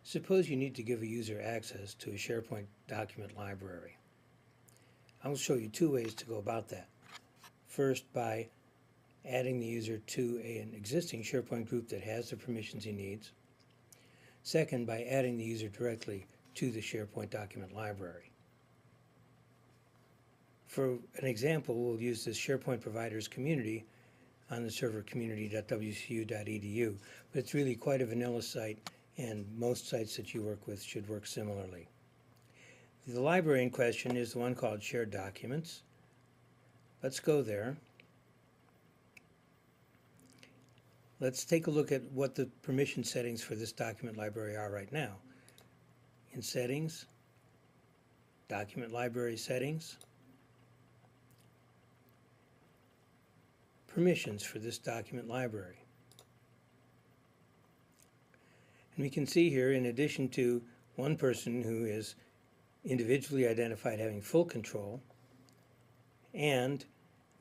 Suppose you need to give a user access to a SharePoint document library. I will show you two ways to go about that. First, by adding the user to an existing SharePoint group that has the permissions he needs. Second, by adding the user directly to the SharePoint document library. For an example, we'll use this SharePoint providers community on the server community.wcu.edu, but it's really quite a vanilla site, and most sites that you work with should work similarly. The library in question is the one called Shared Documents. Let's go there. Let's take a look at what the permission settings for this document library are right now. In Settings, Document Library Settings, Permissions for this document library. And we can see here, in addition to one person who is individually identified having full control, and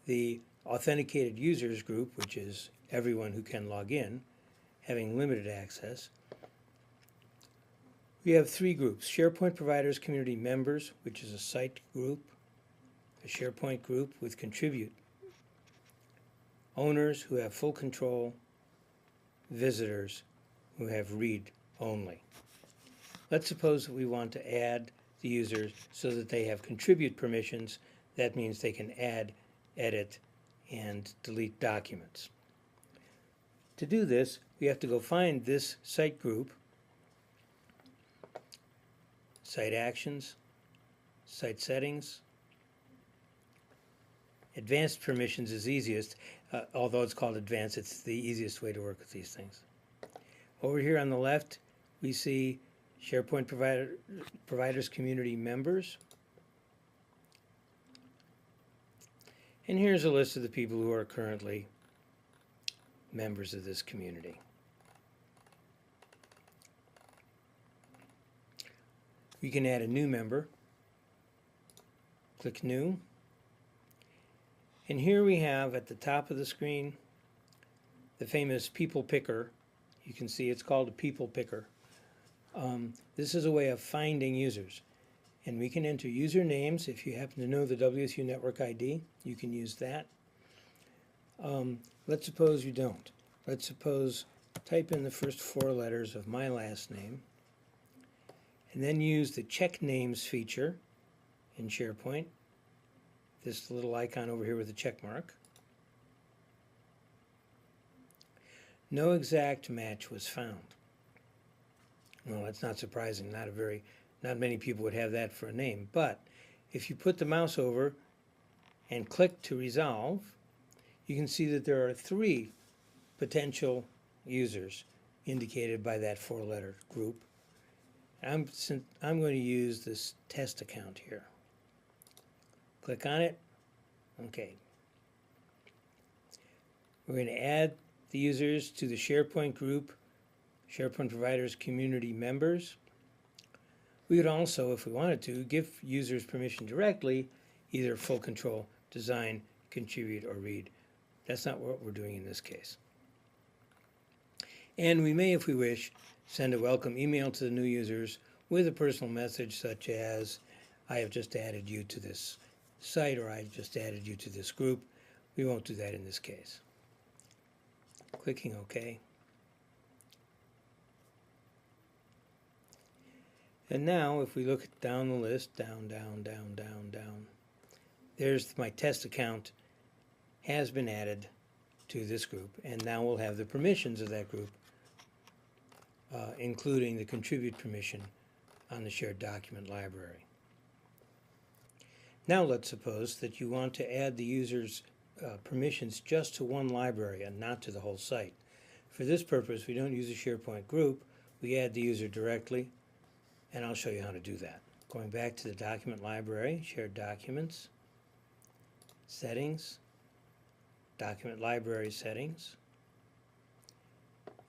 the authenticated users group, which is everyone who can log in, having limited access, we have three groups: SharePoint Providers Community Members, which is a site group, a SharePoint group with Contribute, owners who have full control, visitors who have read only. Let's suppose that we want to add the users so that they have contribute permissions. That means they can add, edit, and delete documents. To do this, we have to go find this site group, Site Actions, Site Settings. Advanced Permissions is easiest, although it's called Advanced, it's the easiest way to work with these things. Over here on the left, we see SharePoint Providers Community Members. And here's a list of the people who are currently members of this community. We can add a new member. Click New. And here we have at the top of the screen the famous People Picker. You can see it's called a People Picker. This is a way of finding users. And we can enter usernames. If you happen to know the WSU network ID, you can use that. Let's suppose you don't. Let's suppose type in the first four letters of my last name, and then use the Check Names feature in SharePoint, this little icon over here with the check mark. No exact match was found. Well, that's not surprising. Not many people would have that for a name. But if you put the mouse over and click to resolve, you can see that there are three potential users indicated by that four-letter group. I'm going to use this test account here. Click on it. Okay. We're going to add the users to the SharePoint group, SharePoint Providers Community Members. We would also, if we wanted to, give users permission directly, either full control, design, contribute, or read. That's not what we're doing in this case. And we may, if we wish, send a welcome email to the new users with a personal message such as, I have just added you to this site, or I have just added you to this group. We won't do that in this case. Clicking OK. And now, if we look down the list, down, there's my test account has been added to this group, and now we'll have the permissions of that group, including the contribute permission on the shared document library. Now let's suppose that you want to add the user's permissions just to one library and not to the whole site. For this purpose, we don't use a SharePoint group. We add the user directly, and I'll show you how to do that. Going back to the document library, Shared Documents, Settings, Document Library Settings.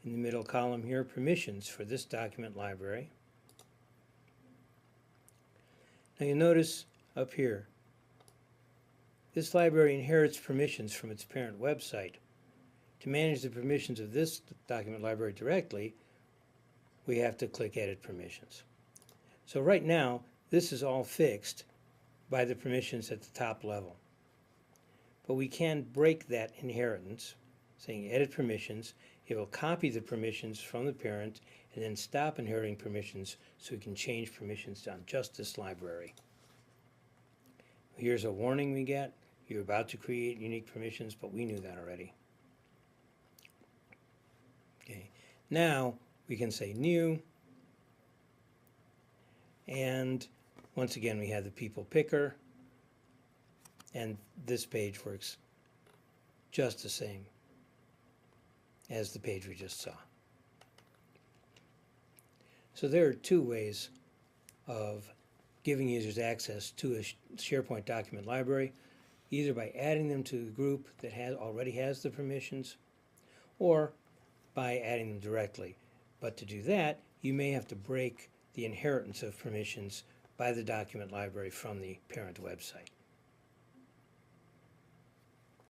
In the middle column here, Permissions for this document library. Now you notice up here, this library inherits permissions from its parent website. To manage the permissions of this document library directly, we have to click Edit Permissions. So right now, this is all fixed by the permissions at the top level. But we can break that inheritance, saying Edit Permissions. It will copy the permissions from the parent and then stop inheriting permissions so we can change permissions on just this library. Here's a warning we get. You're about to create unique permissions, but we knew that already. Okay. Now we can say New, and once again we have the people picker, and this page works just the same as the page we just saw. So there are two ways of giving users access to a SharePoint document library, either by adding them to the group that already has the permissions, or by adding them directly. But to do that, you may have to break the inheritance of permissions by the document library from the parent website.